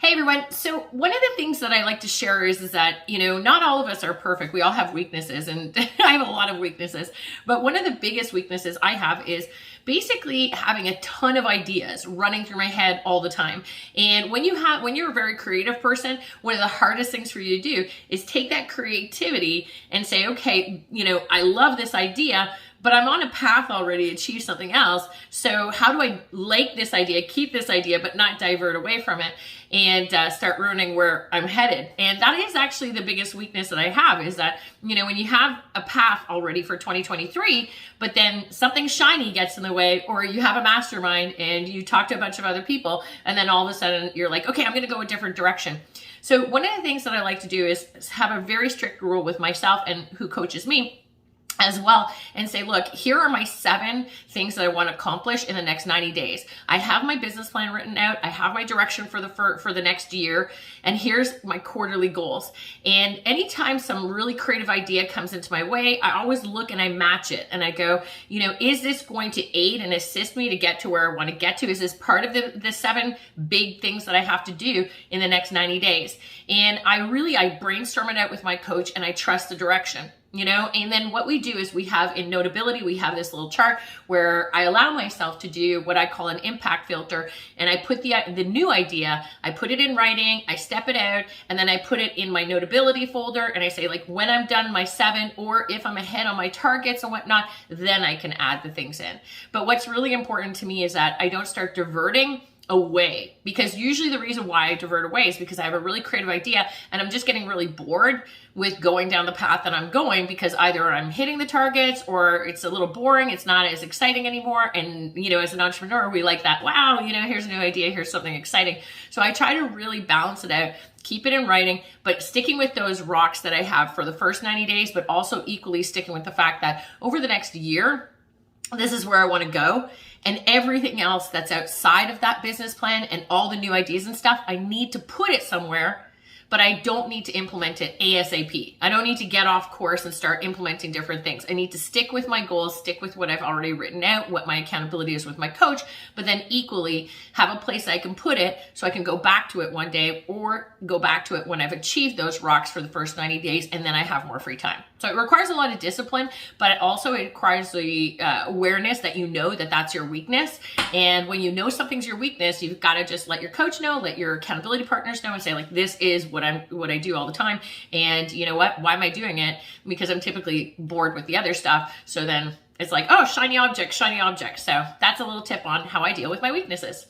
Hey everyone. So one of the things that I like to share is that, not all of us are perfect. We all have weaknesses and I have a lot of weaknesses. But one of the biggest weaknesses I have is basically having a ton of ideas running through my head all the time. And when you're a very creative person, one of the hardest things for you to do is take that creativity and say, okay, I love this idea, but I'm on a path already to achieve something else. So how do I like this idea, keep this idea, but not divert away from it and start ruining where I'm headed? And that is actually the biggest weakness that I have is that, when you have a path already for 2023, but then something shiny gets in the way, or you have a mastermind and you talk to a bunch of other people, and then all of a sudden you're like, okay, I'm going to go a different direction. So one of the things that I like to do is have a very strict rule with myself and who coaches me as well, and say, look, here are my 7 things that I want to accomplish in the next 90 days. I have my business plan written out. I have my direction for the next year, and here's my quarterly goals. And anytime some really creative idea comes into my way, I always look and I match it, and I go, is this going to aid and assist me to get to where I want to get to? Is this part of the 7 big things that I have to do in the next 90 days? And I brainstorm it out with my coach, and I trust the direction. And then what we do is we have in Notability, we have this little chart where I allow myself to do what I call an impact filter. And I put the new idea, I put it in writing, I step it out, and then I put it in my Notability folder. And I say, like, when I'm done my 7, or if I'm ahead on my targets and whatnot, then I can add the things in. But what's really important to me is that I don't start diverting away, because usually the reason why I divert away is because I have a really creative idea and I'm just getting really bored with going down the path that I'm going, because either I'm hitting the targets or it's a little boring, it's not as exciting anymore. And as an entrepreneur, we like that, wow, here's a new idea, here's something exciting. So I try to really balance it out, keep it in writing, but sticking with those rocks that I have for the first 90 days, but also equally sticking with the fact that over the next year, this is where I want to go. And everything else that's outside of that business plan and all the new ideas and stuff, I need to put it somewhere, but I don't need to implement it ASAP. I don't need to get off course and start implementing different things. I need to stick with my goals, stick with what I've already written out, what my accountability is with my coach, but then equally have a place I can put it so I can go back to it one day, or go back to it when I've achieved those rocks for the first 90 days, and then I have more free time. So it requires a lot of discipline, but it requires the awareness that that that's your weakness. And when something's your weakness, you've got to just let your coach know, let your accountability partners know, and say, like, this is what I do all the time. And you know what? Why am I doing it? Because I'm typically bored with the other stuff. So then it's like, oh, shiny object, shiny object. So that's a little tip on how I deal with my weaknesses.